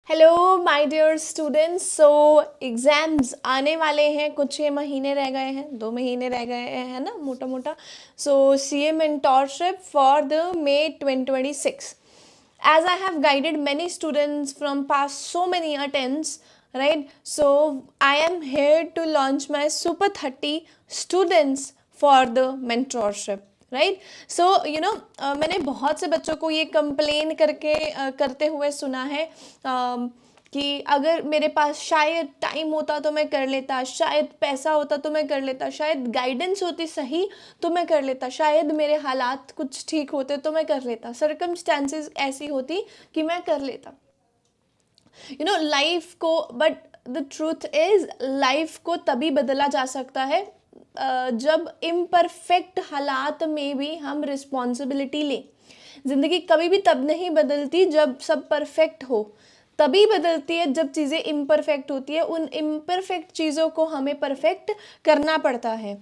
Hello my dear students. So exams आने वाले हैं, कुछ ये महीने रह गए हैं, 2 महीने रह गए हैं ना, मोटा मोटा। सो CA mentorship for the May 2026. As I have guided many students from past so many attempts, right? So I am here to launch my Super 30 students for the mentorship. Right so मैंने बहुत से बच्चों को ये complain करते हुए सुना है कि अगर मेरे पास शायद टाइम होता तो मैं कर लेता, शायद पैसा होता तो मैं कर लेता, शायद गाइडेंस होती सही तो मैं कर लेता, शायद मेरे हालात कुछ ठीक होते तो मैं कर लेता, सर्कमस्टेंसेस ऐसी होती कि मैं कर लेता। लाइफ को, but the truth is life को तभी बदला जा सकता है जब इम्परफेक्ट हालात में भी हम रिस्पॉन्सिबिलिटी लें। ज़िंदगी कभी भी तब नहीं बदलती जब सब परफेक्ट हो, तभी बदलती है जब चीज़ें इम्परफेक्ट होती है। उन इम्परफेक्ट चीज़ों को हमें परफेक्ट करना पड़ता है।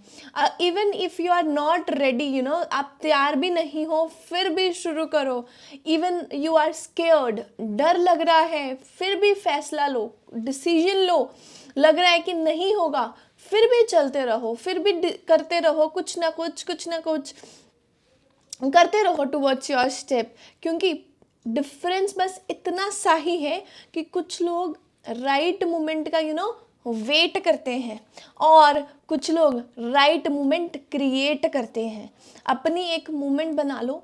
Even if you are not ready, आप तैयार भी नहीं हो, फिर भी शुरू करो। इवन यू आर स्केयर्ड, डर लग रहा है, फिर भी फैसला लो, डिसीजन लो। लग रहा है कि नहीं होगा, फिर भी चलते रहो, फिर भी करते रहो, कुछ ना कुछ करते रहो टुवर्ड्स योर स्टेप। क्योंकि डिफरेंस बस इतना सा ही है कि कुछ लोग राइट मोमेंट का वेट करते हैं और कुछ लोग राइट मोमेंट क्रिएट करते हैं। अपनी एक मोमेंट बना लो।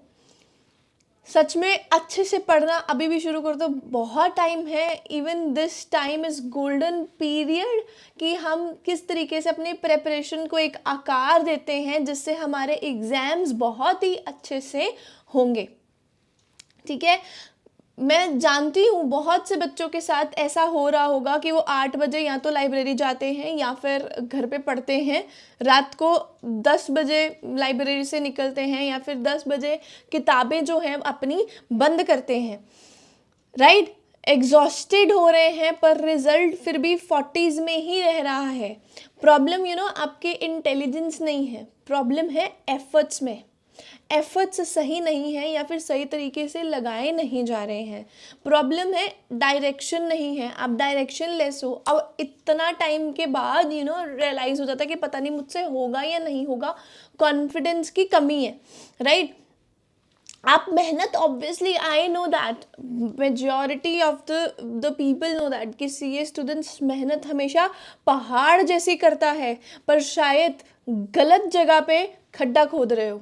सच में अच्छे से पढ़ना अभी भी शुरू कर दो, बहुत टाइम है। Even this time is golden period कि हम किस तरीके से अपने प्रेपरेशन को एक आकार देते हैं जिससे हमारे एग्ज़ाम्स बहुत ही अच्छे से होंगे। ठीक है, मैं जानती हूँ बहुत से बच्चों के साथ ऐसा हो रहा होगा कि वो 8 बजे या तो लाइब्रेरी जाते हैं या फिर घर पे पढ़ते हैं, रात को 10 बजे लाइब्रेरी से निकलते हैं या फिर 10 बजे किताबें जो हैं अपनी बंद करते हैं, राइट? एग्जॉस्टेड हो रहे हैं पर रिजल्ट फिर भी 40s में ही रह रहा है। प्रॉब्लम आपके इंटेलिजेंस नहीं है, प्रॉब्लम है एफर्ट्स में। एफर्ट्स सही नहीं है या फिर सही तरीके से लगाए नहीं जा रहे हैं। प्रॉब्लम है डायरेक्शन नहीं है, आप डायरेक्शन लेस हो। अब इतना टाइम के बाद रियलाइज़ हो जाता है कि पता नहीं मुझसे होगा या नहीं होगा। कॉन्फिडेंस की कमी है, राइट? आप मेहनत, obviously I know that majority of the people know that कि CA स्टूडेंट्स मेहनत हमेशा पहाड़ जैसी करता है, पर शायद गलत जगह पे खड्डा खोद रहे हो।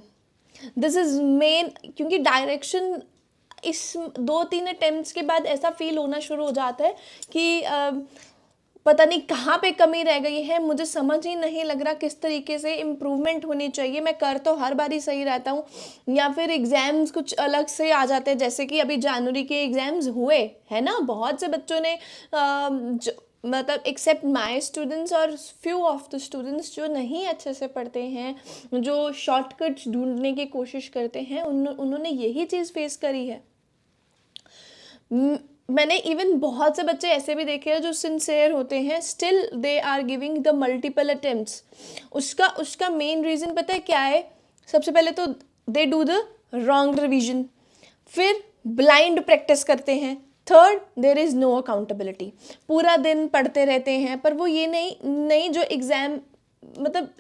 दिस इज़ मेन, क्योंकि डायरेक्शन इस 2-3 अटेम्प्ट्स के बाद ऐसा फील होना शुरू हो जाता है कि पता नहीं कहाँ पे कमी रह गई है, मुझे समझ ही नहीं लग रहा किस तरीके से इम्प्रूवमेंट होनी चाहिए। मैं कर तो हर बार ही सही रहता हूँ, या फिर एग्ज़ाम्स कुछ अलग से आ जाते हैं। जैसे कि अभी जनवरी के एग्ज़ाम्स हुए है ना, बहुत से बच्चों ने मतलब एक्सेप्ट माय स्टूडेंट्स और फ्यू ऑफ द स्टूडेंट्स जो नहीं अच्छे से पढ़ते हैं, जो शॉर्टकट्स ढूंढने की कोशिश करते हैं, उन्होंने यही चीज़ फेस करी है। मैंने इवन बहुत से बच्चे ऐसे भी देखे हैं जो सिंसेयर होते हैं, still they are giving the multiple attempts. उसका मेन रीज़न पता है क्या है? सबसे पहले तो they do the wrong revision, फिर ब्लाइंड प्रैक्टिस करते हैं, third there is no accountability. पूरा दिन पढ़ते रहते हैं पर वो ये नहीं जो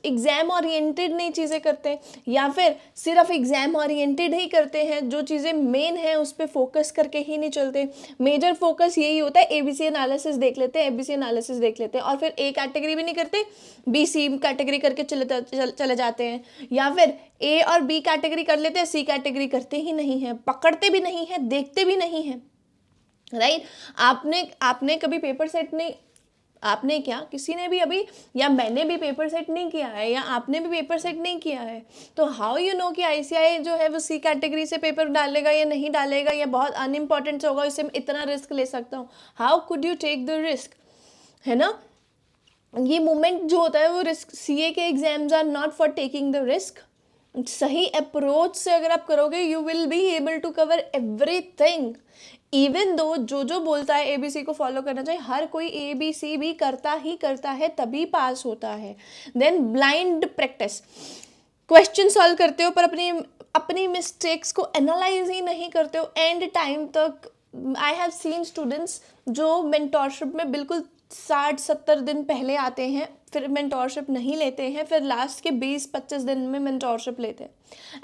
एग्ज़ाम ओरिएंटेड नहीं चीज़ें करते, या फिर सिर्फ एग्ज़ाम ओरिएंटेड ही करते हैं, जो चीज़ें मेन हैं उस पर फोकस करके ही नहीं चलते। मेजर फोकस यही होता है, ABC एनालिसिस देख लेते हैं, ABC एनालिसिस देख लेते हैं और फिर A कैटेगरी भी नहीं करते, BC कैटेगरी करके चले जाते हैं, या फिर A और B कैटेगरी कर लेते हैं, C कैटेगरी करते ही नहीं हैं, पकड़ते भी नहीं हैं, देखते भी नहीं हैं, राइट? आपने कभी पेपर सेट नहीं, आपने क्या, किसी ने भी अभी, या मैंने भी पेपर सेट नहीं किया है, या आपने भी पेपर सेट नहीं किया है, तो हाउ यू नो कि ICI जो है वो C कैटेगरी से पेपर डालेगा या नहीं डालेगा, या बहुत अनइम्पॉर्टेंट होगा, इससे मैं इतना रिस्क ले सकता हूँ। How could you take the risk, है ना? ये मोमेंट जो होता है वो रिस्क। CA के exams are not for taking the risk. सही अप्रोच से अगर आप करोगे, you will be able to cover everything. Even though जो बोलता है ABC को फॉलो करना चाहिए, हर कोई ABC भी करता है, तभी पास होता है। Then blind practice, question solve करते हो पर अपनी मिस्टेक्स को एनालाइज ही नहीं करते हो, एंड टाइम तक आई हैव सीन स्टूडेंट्स जो मेंटोरशिप में बिल्कुल 60-70 दिन पहले आते हैं, फिर मेंटोरशिप नहीं लेते हैं, फिर लास्ट के 20-25 दिन में मेंटोरशिप लेते हैं,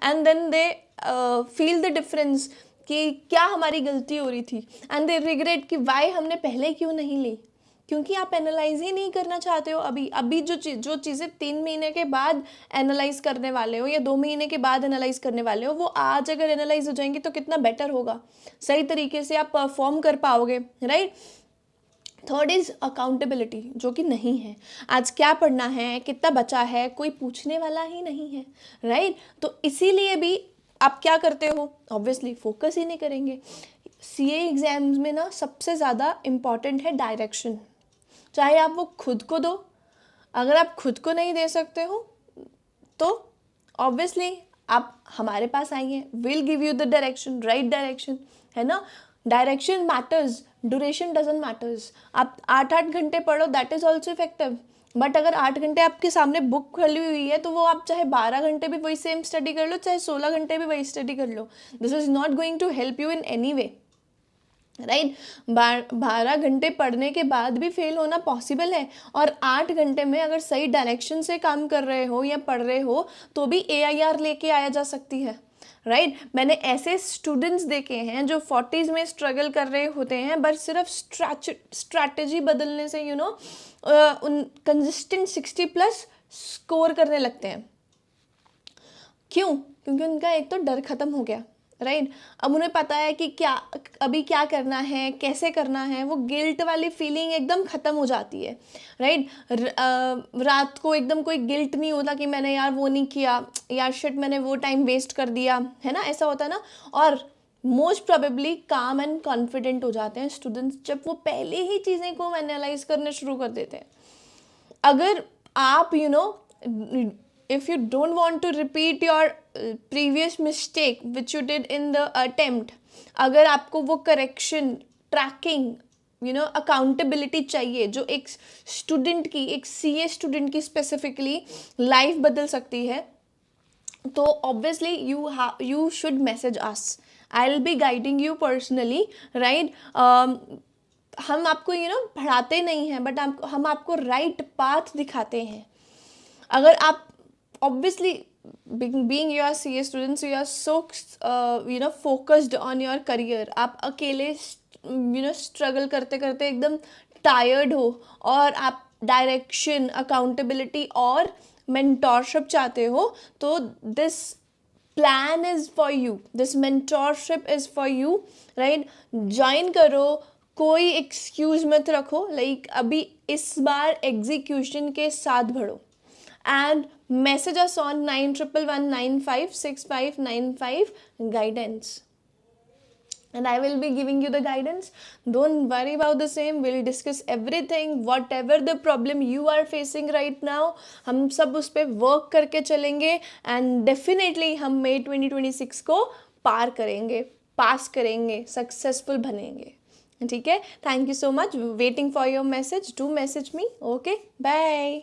and then they feel the difference कि क्या हमारी गलती हो रही थी, एंड दे रिग्रेट कि वाई हमने पहले क्यों नहीं ली, क्योंकि आप एनालाइज ही नहीं करना चाहते हो। अभी जो चीज़ें 3 महीने के बाद एनालाइज करने वाले हो या 2 महीने के बाद एनालाइज करने वाले हो, वो आज अगर एनालाइज हो जाएंगी तो कितना बेटर होगा, सही तरीके से आप परफॉर्म कर पाओगे, राइट। थर्ड इज अकाउंटेबिलिटी, जो कि नहीं है। आज क्या पढ़ना है, कितना बचा है, कोई पूछने वाला ही नहीं है, राइट। तो इसीलिए भी आप क्या करते हो, ऑब्वियसली फोकस ही नहीं करेंगे। सीए एग्जाम्स में ना सबसे ज़्यादा इम्पॉर्टेंट है डायरेक्शन, चाहे आप वो खुद को दो, अगर आप खुद को नहीं दे सकते हो तो ऑब्वियसली आप हमारे पास आइए, will give you the direction, right direction, है ना। Direction matters, duration doesn't matters. आप 8-8 घंटे पढ़ो, that is also effective, but अगर 8 घंटे आपके सामने बुक खुली हुई है तो वो आप चाहे 12 घंटे भी वही सेम स्टडी कर लो, चाहे 16 घंटे भी वही स्टडी कर लो, this is not going to help you in any way, right. 12 घंटे पढ़ने के बाद भी फेल होना पॉसिबल है, और 8 घंटे में अगर सही डायरेक्शन से काम कर रहे हो या पढ़ रहे हो तो भी AIR लेके आया जा सकती है, राइट। मैंने ऐसे स्टूडेंट्स देखे हैं जो 40s में स्ट्रगल कर रहे होते हैं, बट सिर्फ स्ट्रैटेजी बदलने से उन कंसिस्टेंट 60+ स्कोर करने लगते हैं। क्यों? क्योंकि उनका एक तो डर खत्म हो गया, राइट। अब उन्हें पता है कि अभी क्या करना है, कैसे करना है, वो गिल्ट वाली फीलिंग एकदम ख़त्म हो जाती है, राइट। रात को एकदम कोई गिल्ट नहीं होता कि मैंने यार वो नहीं किया, यार शिट मैंने वो टाइम वेस्ट कर दिया, है ना, ऐसा होता है ना। और मोस्ट प्रोबेबली काम एंड कॉन्फिडेंट हो जाते हैं स्टूडेंट्स जब वो पहले ही चीज़ें को एनालाइज करने शुरू कर देते हैं। अगर आप if you don't want to repeat your previous mistake which you did in the attempt, अगर आपको वो correction, tracking, accountability चाहिए, जो एक स्टूडेंट की, एक CA स्टूडेंट की स्पेसिफिकली लाइफ बदल सकती है, तो obviously you should message us. I'll be guiding you personally, right? हम आपको पढ़ाते नहीं हैं, बट हम आपको राइट पाथ दिखाते हैं। अगर आप obviously being your CA students, you are so focused on your career, आप अकेले स्ट्रगल करते करते एकदम टायर्ड हो, और आप डायरेक्शन, अकाउंटेबिलिटी और मेंटोरशिप चाहते हो, तो this plan is for you, this mentorship is for you, right. Join करो, कोई एक्सक्यूज मत रखो, लाइक अभी इस बार एग्जीक्यूशन के साथ बढ़ो, and message us on 9111956595 guidance, and I will be giving you the guidance. Don't worry about the same, we'll discuss everything, whatever the problem you are facing right now, हम सब उस पर work करके चलेंगे, and definitely हम May 2026 को पार करेंगे, पास करेंगे, सक्सेसफुल बनेंगे, ठीक है। Thank you so much, waiting for your message, do message me, okay, bye.